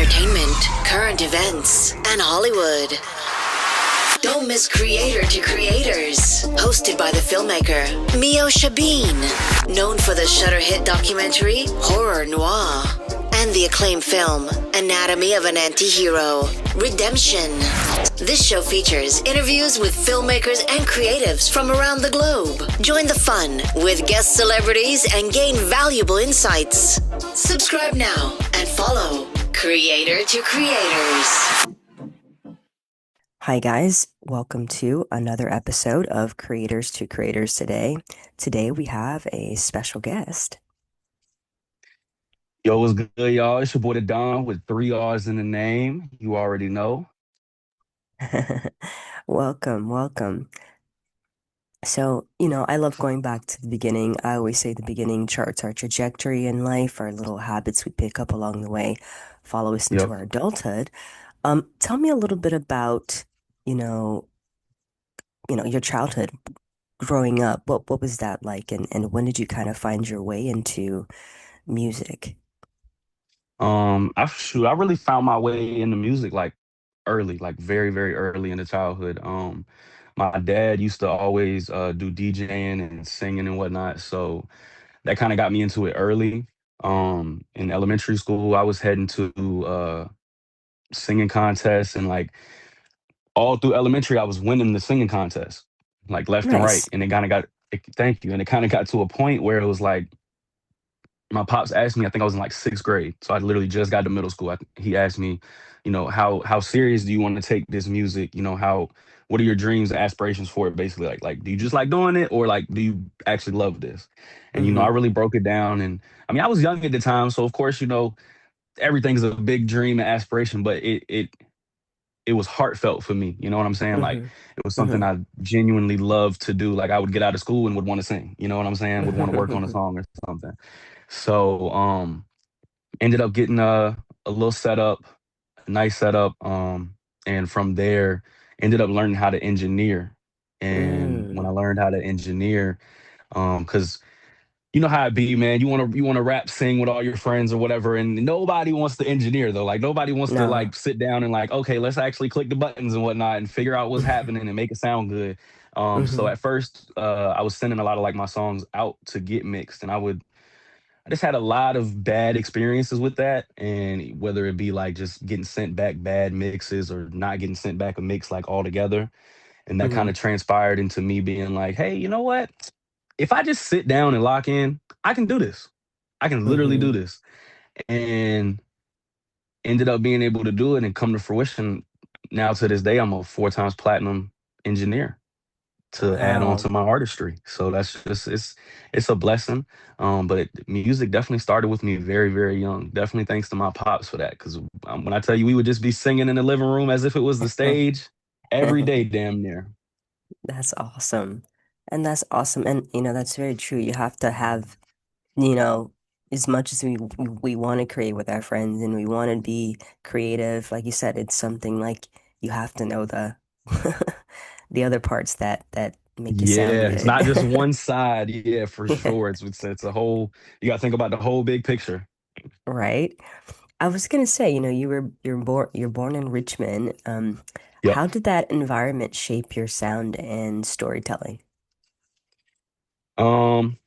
entertainment, current events, and Hollywood. Don't miss Creator to Creators, hosted by the filmmaker Meosha, known for the Shudder hit documentary Horror Noir and the acclaimed film Anatomy of an Anti-Hero, Redemption. This show features interviews with filmmakers and creatives from around the globe. Join the fun with guest celebrities and gain valuable insights. Subscribe now and follow Creator to Creators. Hi guys, welcome to another episode of Creators to Creators today. Today we have a special guest. Yo, what's good, y'all? It's your boy, the Don, with 3 R's in the name. You already know. Welcome. So, I love going back to the beginning. I always say the beginning charts our trajectory in life, our little habits we pick up along the way, follow us into Yep. our adulthood. Tell me a little bit about, your childhood growing up. What was that like, and when did you kind of find your way into music? I really found my way into music like early, like very, very early in the childhood. My dad used to always do DJing and singing and whatnot, so that kind of got me into it early. In elementary school, I was heading to singing contests, and like all through elementary, I was winning the singing contest, like left and right. Nice. And it kind of got, thank you, and it kind of got to a point where it was like my pops asked me, I think I was in like 6th grade. So I literally just got to middle school. He asked me, how serious do you want to take this music? What are your dreams and aspirations for it? Basically, like, do you just like doing it, or like, do you actually love this? And, I Mm-hmm. really broke it down. And I mean, I was young at the time. So of course, everything's a big dream and aspiration, but it was heartfelt for me. You know what I'm saying? Like, Mm-hmm. it was something I genuinely loved to do. Like, I would get out of school and would want to sing, you know what I'm saying? Would want to work on a Mm-hmm. song or something. So ended up getting a little setup, a nice setup. And from there ended up learning how to engineer. And when I Mm. learned how to engineer, because you know how it be, man. You wanna rap, sing with all your friends or whatever, and nobody wants to engineer though. Like, nobody wants to No. like sit down and like, okay, let's actually click the buttons and whatnot and figure out what's happening and make it sound good. So Mm-hmm. at first, I was sending a lot of like my songs out to get mixed, and I just had a lot of bad experiences with that. And whether it be like just getting sent back bad mixes or not getting sent back a mix like altogether. And that kind Mm-hmm. of transpired into me being like, hey, you know what? If I just sit down and lock in, I can do this. I can literally do Mm-hmm. this. And ended up being able to do it and come to fruition. Now to this day, I'm a 4 times platinum engineer to add on Wow. to my artistry. So that's just it's a blessing. Music definitely started with me very, very young. Definitely thanks to my pops for that. Because when I tell you, we would just be singing in the living room as if it was the stage every day, damn near. That's awesome. And that's awesome. And that's very true. You have to have, you know, as much as we want to create with our friends and we want to be creative, like you said, it's something like you have to know the the other parts that make you sound Yeah, it's good. not just one side. Yeah, for sure. It's a whole. You got to think about the whole big picture. Right? I was gonna say, you're born in Richmond. Yep. How did that environment shape your sound and storytelling? Um,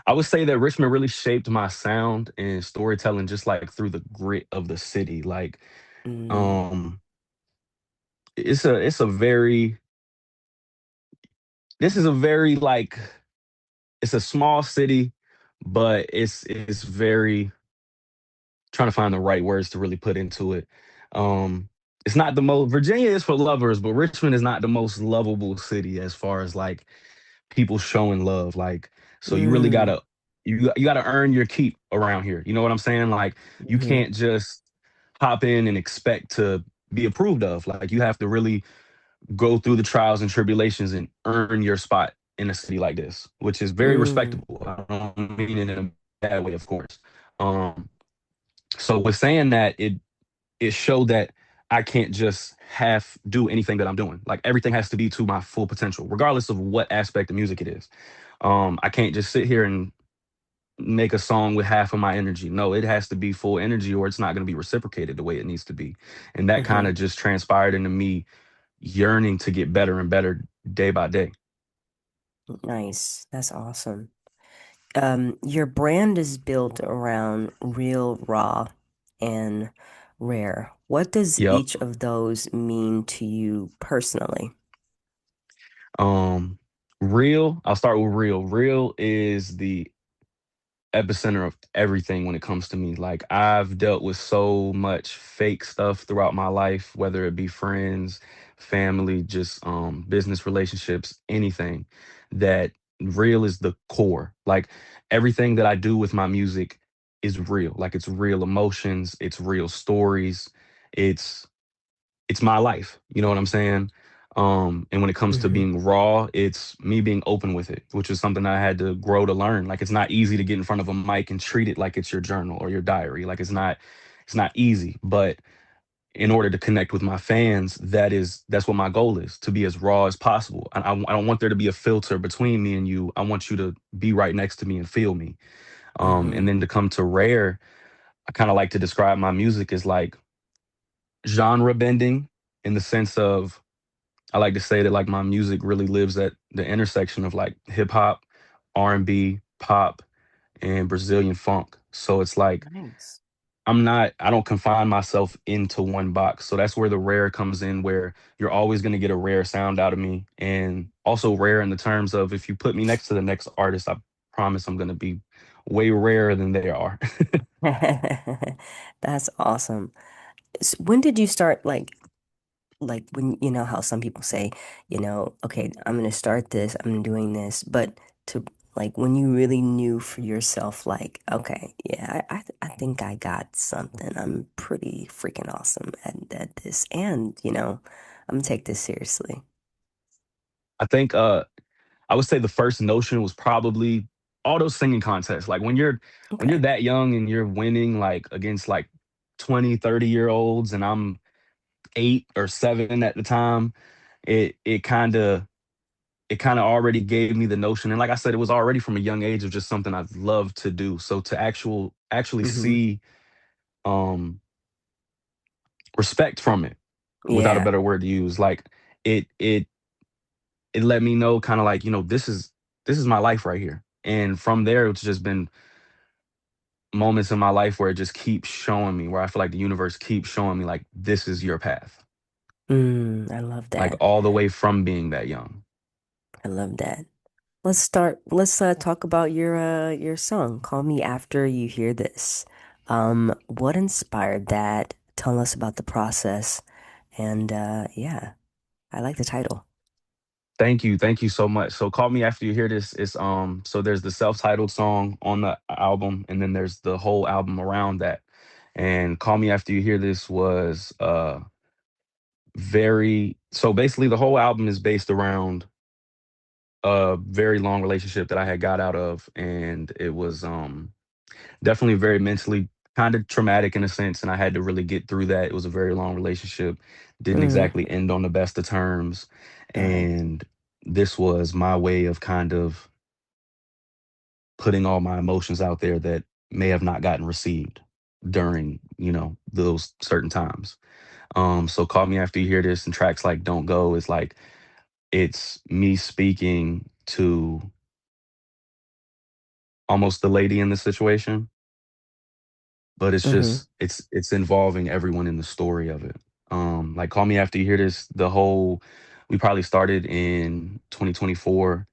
I would say that Richmond really shaped my sound and storytelling, just like through the grit of the city. Like, Mm, um, it's a very this is a very like it's a small city, but it's very trying to find the right words to really put into it. Um, it's not the most Virginia is for lovers, but Richmond is not the most lovable city as far as like people showing love. Like, so you really mm, gotta you gotta earn your keep around here. You know what I'm saying? Like, you mhm, can't just hop in and expect to be approved of. Like, you have to really go through the trials and tribulations and earn your spot in a city like this, which is very mm, respectable. I don't mean it in a bad way, of course. Um, so with saying that, it showed that I can't just half do anything that I'm doing. Like, everything has to be to my full potential, regardless of what aspect of music it is. I can't just sit here and make a song with half of my energy. No, it has to be full energy or it's not going to be reciprocated the way it needs to be. And that kind Mm-hmm. of just transpired into me yearning to get better and better day by day. Nice. That's awesome. Your brand is built around real, raw, and rare. What does Yep. each of those mean to you personally? Um, real, I'll start with real. Real is the epicenter of everything when it comes to me. Like I've dealt with so much fake stuff throughout my life, whether it be friends, family, just business relationships, anything that real is the core. Like everything that I do with my music is real. Like it's real emotions, it's real stories. It's it's my life. You know what I'm saying? And when it comes to Mm-hmm. being raw, it's me being open with it, which is something I had to grow to learn. Like it's not easy to get in front of a mic and treat it like it's your journal or your diary. Like it's not easy. But in order to connect with my fans, that's what my goal is, to be as raw as possible. And I don't want there to be a filter between me and you. I want you to be right next to me and feel me. Mm-hmm. And then to come to rare, I kind of like to describe my music as like genre bending in the sense of I like to say that like my music really lives at the intersection of like hip hop, R&B, pop, and Brazilian funk. So it's like Nice. I don't confine myself into one box. So that's where the rare comes in, where you're always going to get a rare sound out of me. And also rare in the terms of if you put me next to the next artist, I promise I'm going to be way rarer than they are. That's awesome. When did you start like when you know how some people say, okay, I'm gonna start this, I'm doing this, but to like when you really knew for yourself, like, okay, yeah, I think I got something. I'm pretty freaking awesome at this, and I'm gonna take this seriously. I think I would say the first notion was probably all those singing contests. Like when you're Okay. that young and you're winning like against like 20, 30-year olds and I'm 8 or 7 at the time, it it kind of it kind of already gave me the notion. And like I said, it was already from a young age of just something I've loved to do. So to actually Mm-hmm. see um respect from it, without a Yeah. better word to use, like it it it let me know kind of like, this is my life right here. And from there, it's just been moments in my life where it just keeps showing me, where I feel like the universe keeps showing me like this is your path. I love Like that. all the way from being that young. I love that. Let's talk about your song, Call Me After You Hear This. What inspired that? Tell us about the process. And yeah, I like the title. Thank you. Thank you so much. So call me after you hear this. It's so there's the self-titled song on the album and then there's the whole album around that. And call me after you hear this was very so basically the whole album is based around a very long relationship that I had got out of, and it was definitely very mentally kind of traumatic in a sense, and I had to really get through that. It was a very long relationship, didn't Mm, exactly end on the best of terms, right. and this was my way of kind of putting all my emotions out there that may have not gotten received during, those certain times. So call me after you hear this, and tracks like Don't Go is like it's me speaking to almost the lady in the situation, but it's Mm-hmm. just it's involving everyone in the story of it. Like call me after you hear this. We probably started in 2024,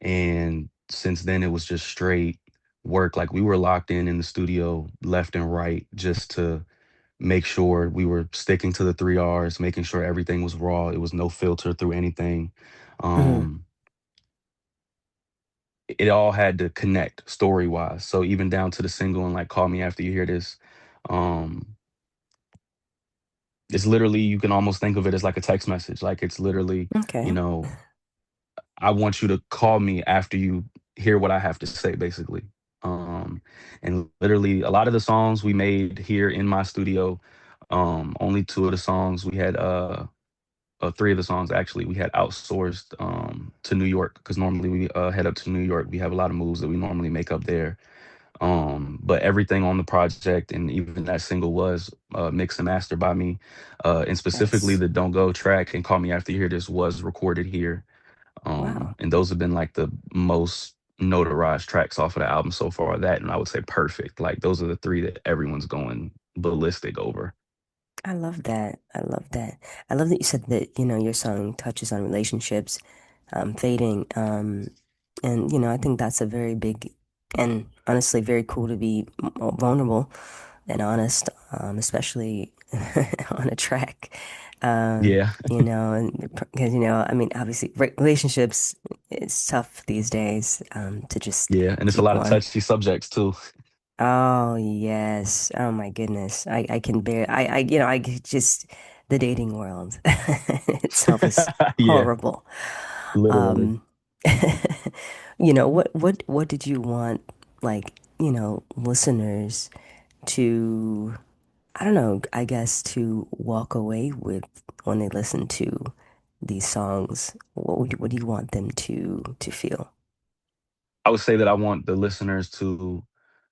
and since then it was just straight work. Like we were locked in the studio left and right just to make sure we were sticking to the 3 R's, making sure everything was raw. It was no filter through anything. Mm-hmm. Um, it all had to connect story wise. So even down to the single and like call me after you hear this. Um, it's literally you can almost think of it as like a text message. Like it's literally, you Okay. know, I want you to call me after you hear what I have to say, basically. And literally a lot of the songs we made here in my studio, only two of the songs we had three of the songs actually we had outsourced to New York because normally we head up to New York. We have a lot of moves that we normally make up there. But everything on the project and even that single was mixed and mastered by me. And specifically That's the Don't Go track and Call Me After You Hear This was recorded here. wow. And those have been like the most notarized tracks off of the album so far. That and I would say Perfect. Like those are the three that everyone's going ballistic over. I love that. I love that. I love that you said that, your song touches on relationships, fading. And, I think that's a very big and honestly very cool to be vulnerable and honest, especially on a track. Yeah, And because, I mean, obviously relationships, it's tough these days, to just yeah, and it's a keep lot of one. touchy subjects too. Oh yes. Oh my goodness. I can bear I just the dating world itself is Yeah, horrible. literally. Um what did you want like, listeners to I don't know, I guess to walk away with when they listen to these songs? What do you want them to feel? I would say that I want the listeners to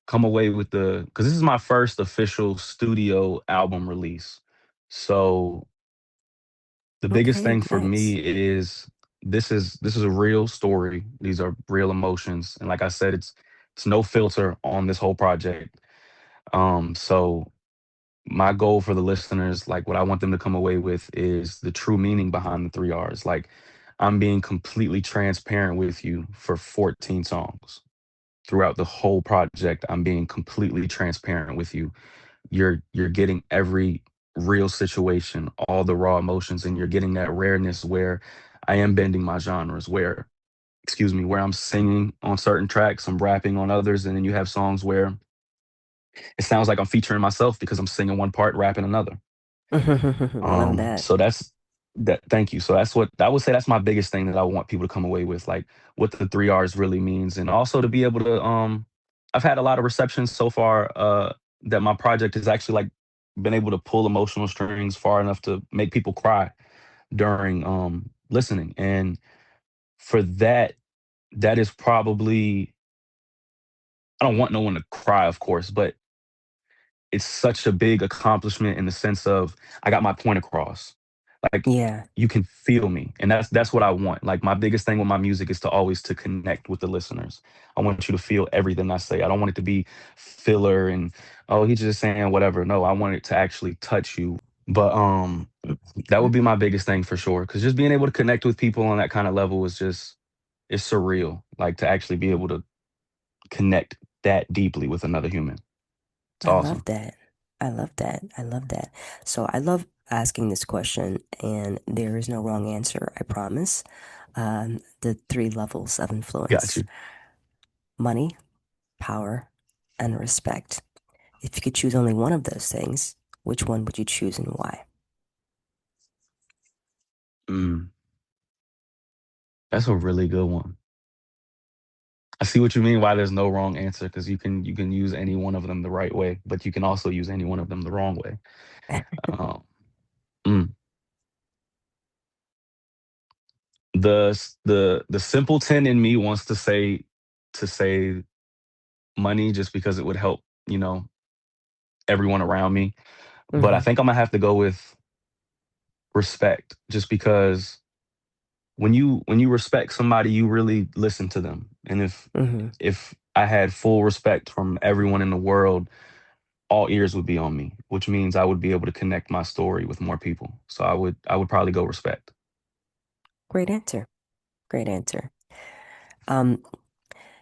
come away with the because this is my first official studio album release. So the biggest Okay, thing for nice. me is this is a real story. These are real emotions, and like I said, it's no filter on this whole project. So my goal for the listeners, like what I want them to come away with, is the true meaning behind the three R's. Like I'm being completely transparent with you for 14 songs throughout the whole project. I'm being completely transparent with you. You're getting every real situation, all the raw emotions, and you're getting that rareness where I am bending my genres, where excuse me, where I'm singing on certain tracks, I'm rapping on others, and then you have songs where it sounds like I'm featuring myself because I'm singing one part, rapping another. Love that. So that's that. Thank you. So that's what I would say. That's my biggest thing that I want people to come away with, like what the three R's really means, and also to be able to. I've had a lot of receptions so far that my project has actually like been able to pull emotional strings far enough to make people cry during listening, and for that, that is probably I don't want no one to cry, of course, but it's such a big accomplishment in the sense of I got my point across. Like Yeah, you can feel me, and that's what I want. Like my biggest thing with my music is to always to connect with the listeners. I want you to feel everything I say. I don't want it to be filler and oh he's just saying whatever. No, I want it to actually touch you. But that would be my biggest thing for sure. Because just being able to connect with people on that kind of level is just it's surreal. Like to actually be able to connect that deeply with another human. It's I love awesome. that. I love that. I love that. So I love asking this question, and there is no wrong answer, I promise. The three levels of Got influence: you. money, power, and respect. If you could choose only one of those things, which one would you choose and why? Mm. That's a really good one. I see what you mean why there's no wrong answer because you can use any one of them the right way, but you can also use any one of them the wrong way. Um, mm. The simpleton in me wants to say money just because it would help everyone around me, but I Mm-hmm. think I'm gonna have to go with respect just because when you respect somebody you really listen to them, and Mm-hmm. if I had full respect from everyone in the world all ears would be on me, which means I would be able to connect my story with more people. So I would probably go respect. Great answer. Great answer. Um,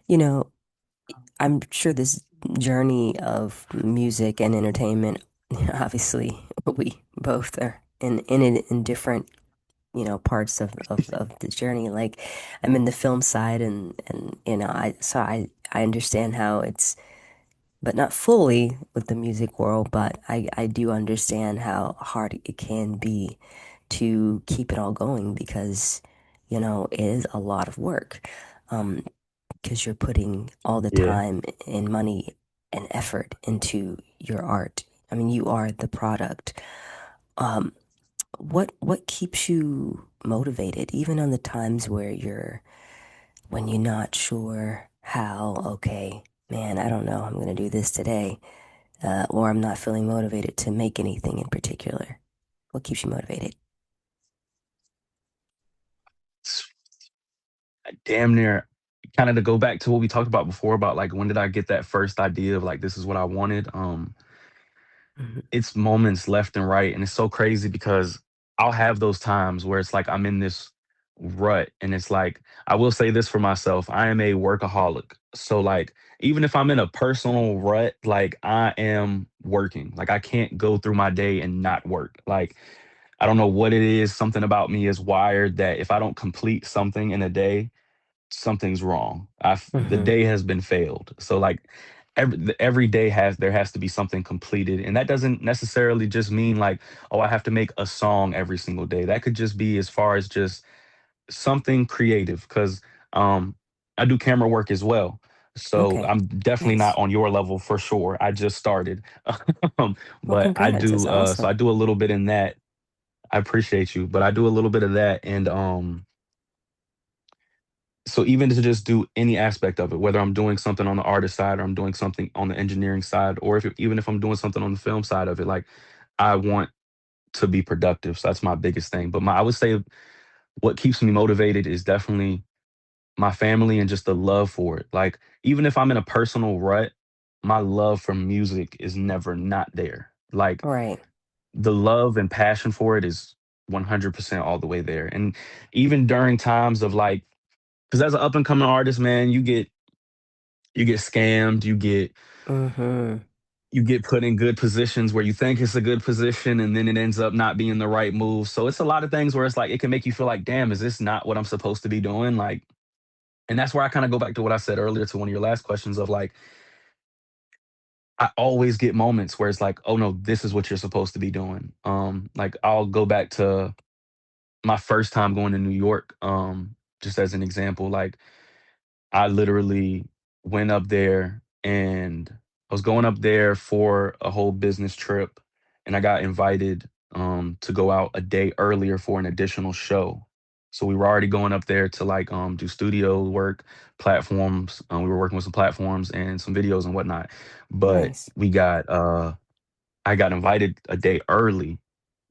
you know, I'm sure this journey of music and entertainment, obviously, we both are in it in different, parts of the journey. Like I'm in the film side and I understand how it's, but not fully with the music world, but I do understand how hard it can be to keep it all going because, it is a lot of work. Um, because you're putting all the Yeah. time and money and effort into your art. I mean, you are the product. Um, what keeps you motivated, even on the times where when you're not sure how, okay. Man, I don't know. I'm gonna do this today, or I'm not feeling motivated to make anything in particular. What keeps you motivated? Damn near kind of to go back to what we talked about before about like when did I get that first idea of like this is what I wanted. Hmm. It's moments left and right, and it's so crazy because I'll have those times where it's like I'm in this rut, and it's like I will say this for myself, I am a workaholic. So like even if I'm in a personal rut, like I am working. Like I can't go through my day and not work. Like I don't know what it is, something about me is wired that if I don't complete something in a day, something's wrong. The Hmm. day has been failed. So like every day there has to be something completed, and that doesn't necessarily just mean like, oh, I have to make a song every single day. That could just be as far as just something creative because um I do camera work as well. So Okay. I'm definitely not Nice. on your level for sure. I just started. Well, But I congrats. That's do so I awesome. do a little bit in that. I appreciate you, but I do a little bit of that. And so even to just do any aspect of it, whether I'm doing something on the artist side or I'm doing something on the engineering side, or even if I'm doing something on the film side of it, like I want to be productive. So that's my biggest thing. But I would say what keeps me motivated is definitely my family and just the love for it. Like even if I'm in a personal rut, my love for music is never not there. Like Right. the love and passion for it is 100% all the way there. And even during times of like, because as an up and coming artist, man, you get scammed, Mm-hmm. you get put in good positions where you think it's a good position and then it ends up not being the right move. So it's a lot of things where it's like it can make you feel like, damn, is this not what I'm supposed to be doing? Like, and that's where I kind of go back to what I said earlier to one of your last questions of like, I always get moments where it's like, oh no, this is what you're supposed to be doing. Like I'll go back to my first time going to New York, just as an example. Like I literally went up there and I was going up there for a whole business trip, and I got invited to go out a day earlier for an additional show. So we were already going up there to like do studio work, platforms. We were working with some platforms and some videos and whatnot. But Nice. I got invited a day early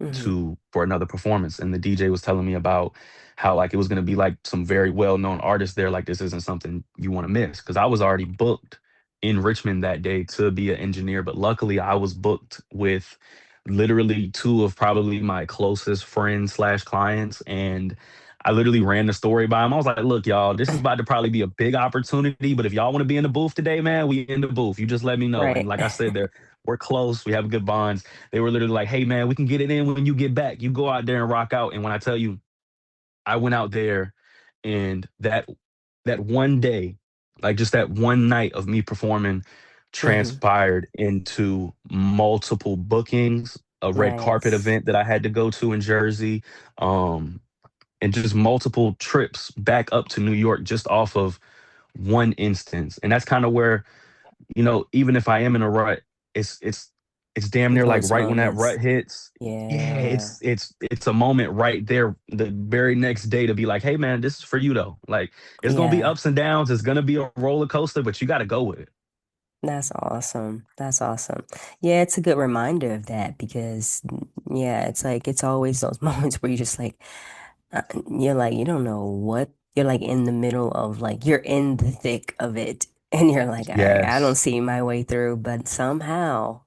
Hmm. to for another performance, and the DJ was telling me about how like it was going to be like some very well-known artists there, like this isn't something you want to miss, because I was already booked in Richmond that day to be an engineer, but luckily I was booked with literally two of probably my closest friends slash clients. And I literally ran the story by them. I was like, look, y'all, this is about to probably be a big opportunity, but if y'all want to be in the booth today, man, we in the booth, you just let me know. And Right. like I said, we're close, we have good bonds. They were literally like, "Hey man, we can get it in when you get back. You go out there and rock out." And when I tell you, I went out there, and that one day, like just that one night of me performing, Hmm. transpired into multiple bookings, a red carpet Nice. event that I had to go to in Jersey, um, and just multiple trips back up to New York just off of one instance. And that's kind of where, even if I am in a rut, it's damn near like Those right when that moments. rut hits. Yeah, Yeah. it's a moment right there, the very next day to be like, hey man, this is for you though. Like it's gonna be Yeah. ups and downs, it's gonna be a roller coaster, but you gotta go with it. That's awesome. That's awesome. Yeah, it's a good reminder of that because, yeah, it's like it's always those moments where you just like you're like you don't know what you're like in the middle of like you're in the thick of it and you're like I don't Yes, see my way through, but somehow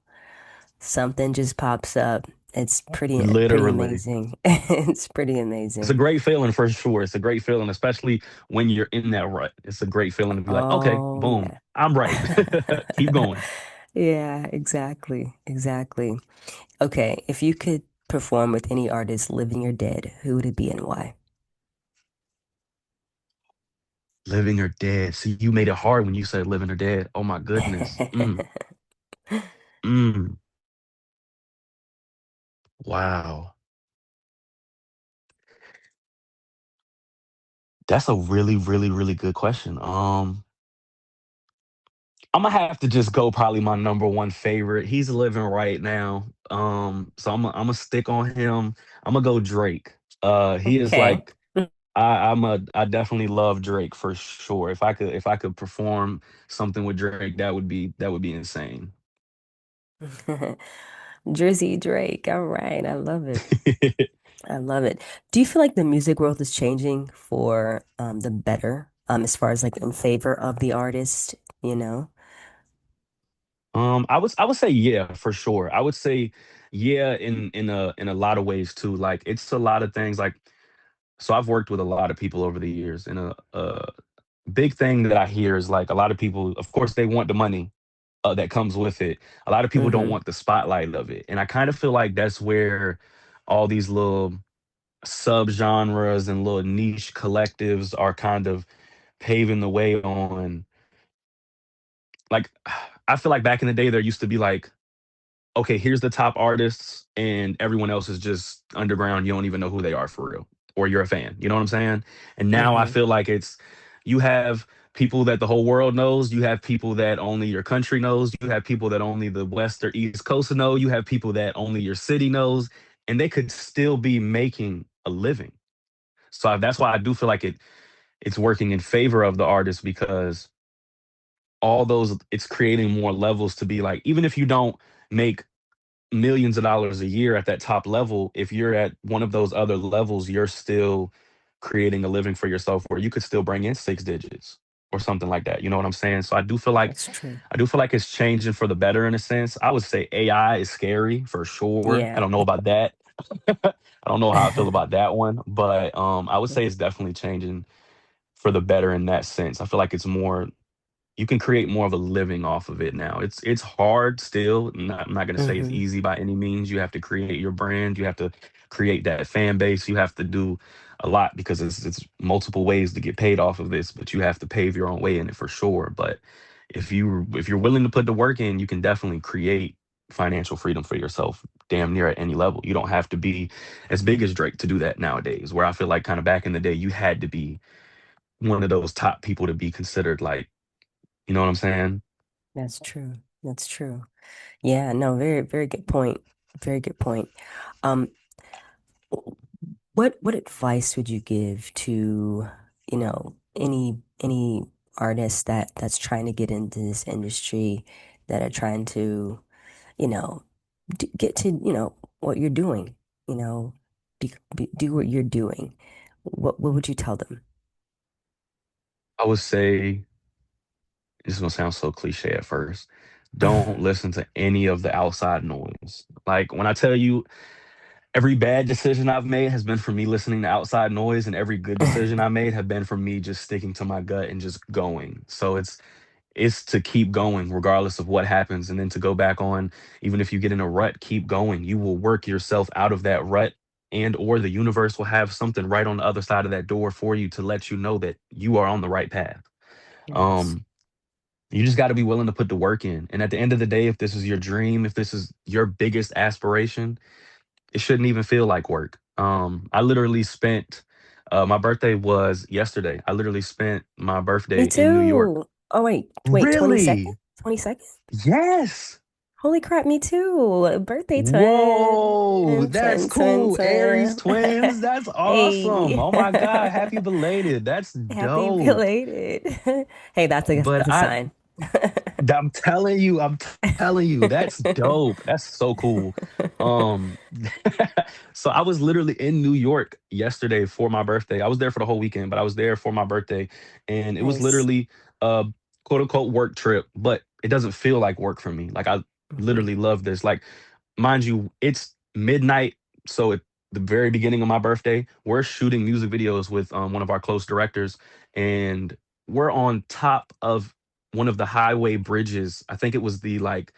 something just pops up. It's pretty literally. amazing. It's pretty It's a amazing. great feeling for sure. It's a great feeling, especially when you're in that rut. It's a great feeling to be like, okay, Oh boom, yeah. I'm right. Keep going. Yeah, exactly. Exactly. Okay, if you could perform with any artist, living or dead, who would it be and why? Living or dead. See, you made it hard when you said living or dead. Oh my goodness. Mm, wow. That's a really, really, really good question. I'm gonna have to just go probably my number one favorite. He's living right now. So I'm gonna stick on him. I'm gonna go Drake. He is Okay. like I definitely love Drake for sure. If I could perform something with Drake, that would be insane. Drizzy Drake. All right. I love it. I love it. Do you feel like the music world is changing for the better, as far as like in favor of the artist, you know? I would say yeah, for sure. I would say yeah in a lot of ways too. Like it's a lot of things like so I've worked with a lot of people over the years and a big thing that I hear is like a lot of people, of course, they want the money that comes with it. A lot of people don't Mm-hmm. want the spotlight of it. And I kind of feel like that's where all these little subgenres and little niche collectives are kind of paving the way on like I feel like back in the day there used to be like okay, here's the top artists, and everyone else is just underground. You don't even know who they are for real, or you're a fan. You know what I'm saying? And now I Mm-hmm. feel like it's you have people that the whole world knows. You have people that only your country knows. You have people that only the West or East Coast know. You have people that only your city knows, and they could still be making a living. So that's why I do feel like it's working in favor of the artist because all those it's creating more levels to be like even if you don't make millions of dollars a year at that top level, if you're at one of those other levels, you're still creating a living for yourself where you could still bring in six digits or something like that. You know what I'm saying? So That's true. I do feel like it's changing for the better in a sense. I would say AI is scary for sure. I Yeah. don't know about that. I don't know how I feel about that one, but I would say it's definitely changing for the better in that sense. I feel like it's more you can create more of a living off of it now. It's hard still. I'm not gonna say it's Mm-hmm. easy by any means. You have to create your brand. You have to create that fan base. You have to do a lot because it's multiple ways to get paid off of this, but you have to pave your own way in it for sure. But if you're willing to put the work in, you can definitely create financial freedom for yourself damn near at any level. You don't have to be as big as Drake to do that nowadays. Where I feel like kind of back in the day, you had to be one of those top people to be considered like you know what I'm saying? That's true. That's true. Yeah, no, very, very good point. Very good point. Um, what advice would you give to, any artists that's trying to get into this industry, that are trying to, you know, get to, what you're doing, you know, do what you're doing. What would you tell them? I would say this is gonna sound so cliche at first. Don't listen to any of the outside noise. Like when I tell you every bad decision I've made has been from me listening to outside noise, and every good decision I made have been from me just sticking to my gut and just going. So it's to keep going regardless of what happens, and then to go back on, even if you get in a rut, keep going. You will work yourself out of that rut and or the universe will have something right on the other side of that door for you to let you know that you are on the right path. Yes. Um You just got to be willing to put the work in. And at the end of the day, if this is your dream, if this is your biggest aspiration, it shouldn't even feel like work. I literally spent my birthday was yesterday. I literally spent my birthday Me in New York. too. Oh, wait, 22nd? Really? 22nd? Yes. Holy crap, me too. Birthday Whoa, twin. that's Twin, twin, cool. Aries twin. twins. That's awesome. Hey. Oh my God. Happy belated. That's Happy dope. belated. Hey, But that's a I sign. I'm telling you, that's dope. That's so cool. Um, so I was literally in New York yesterday for my birthday. I was there for the whole weekend, but I was there for my birthday, and it was Nice. literally a quote unquote work trip, but it doesn't feel like work for me. Like I Mhm. literally love this. Like, mind you, it's midnight, so at the very beginning of my birthday, we're shooting music videos with one of our close directors, and we're on top of one of the highway bridges. I think it was the like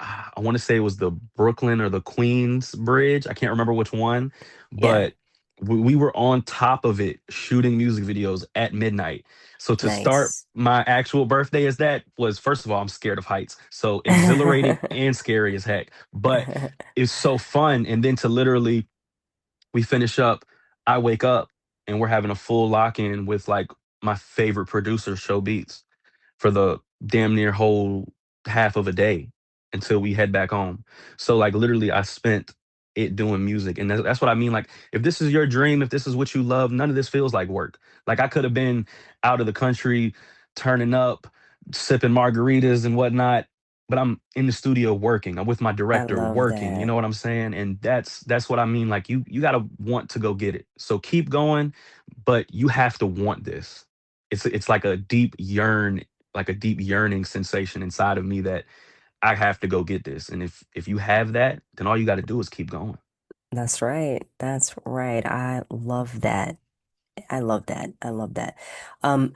I want to say it was the Brooklyn or the Queens bridge. I can't remember which one, Yeah, but we were on top of it shooting music videos at midnight. So to start nice. my actual birthday as that was first of all, I'm scared of heights. So exhilarating and scary as heck. But it's so fun. And then to literally we finish up, I wake up and we're having a full lock-in with like my favorite producer, Show Beats for the damn near whole half of a day until we head back home. So like literally I spent it doing music. And that's what I mean. Like, if this is your dream, if this is what you love, none of this feels like work. Like, I could have been out of the country, turning up, sipping margaritas and whatnot, but I'm in the studio working. I'm with my I director love working. You that. know what I'm saying? And that's what I mean. Like, you gotta want to go get it. So keep going, but you have to want this. It's like a deep yearn, like a deep yearning sensation inside of me that I have to go get this. And if you have that, then all you got to do is keep going. That's right. That's right. I love that. I love that. I love that. Um,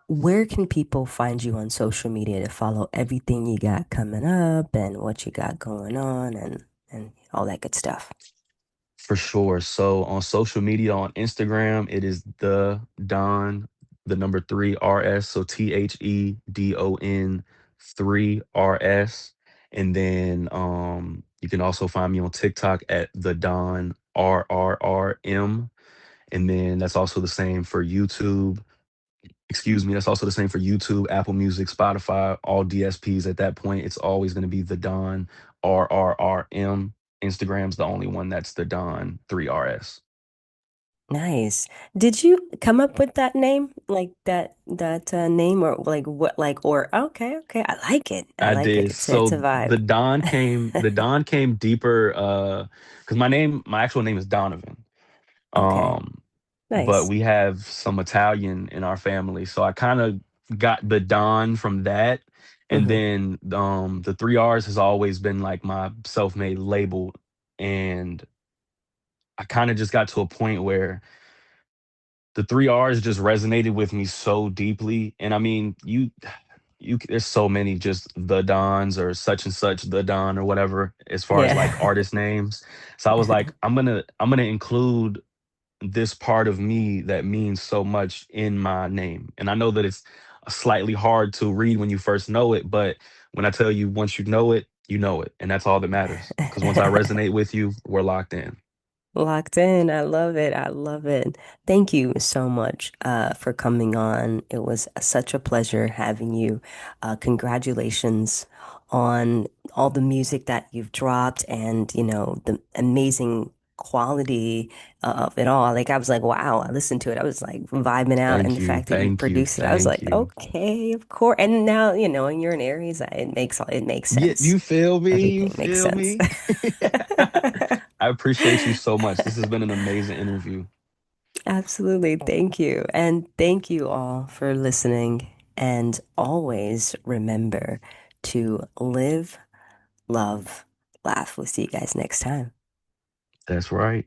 where can people find you on social media to follow everything you got coming up and what you got going on and all that good stuff? For sure. So on social media, on Instagram, it is the Don, the number three RS. So THEDON 3 RS. And then you can also find me on TikTok at the Don RRRM. And then that's also the same for YouTube. Excuse me, that's also the same for YouTube, Apple Music, Spotify, all DSPs. At that point, it's always going to be the Don RRRM. Instagram's the only one that's the Don 3RS. Nice. Did you come up with that name? Like that name or like what like or okay, okay. I like it. I I like it. did. It's a So vibe. the Don came deeper because my actual name is Donovan. Okay. Um but Nice. we have some Italian in our family. So I kind of got the Don from that. And Hmm. then the 3 R's has always been like my self-made label. And I kind of just got to a point where the 3 R's just resonated with me so deeply. And I mean, there's so many just the Dons or such and such the Don or whatever as far as like Yeah. artist names. So I was like, I'm gonna include this part of me that means so much in my name. And I know that it's slightly hard to read when you first know it, but when I tell you once you know it. And that's all that matters. Because once I resonate with you, we're locked in. Locked in. I love it. I love it. Thank you so much for coming on. It was such a pleasure having you. Congratulations on all the music that you've dropped and, the amazing quality of it all. Like I was like, wow, I listened to it. I was like vibing out and Thank the you. fact that you Thank you. produced it, I was Thank like, you. okay, of course. And now, and you're in Aries, it makes Yeah, sense. you feel me? You Everything makes feel sense. me? I appreciate you so much. This has been an amazing interview. Absolutely. Thank you. And thank you all for listening. And always remember to live, love, laugh. We'll see you guys next time. That's right.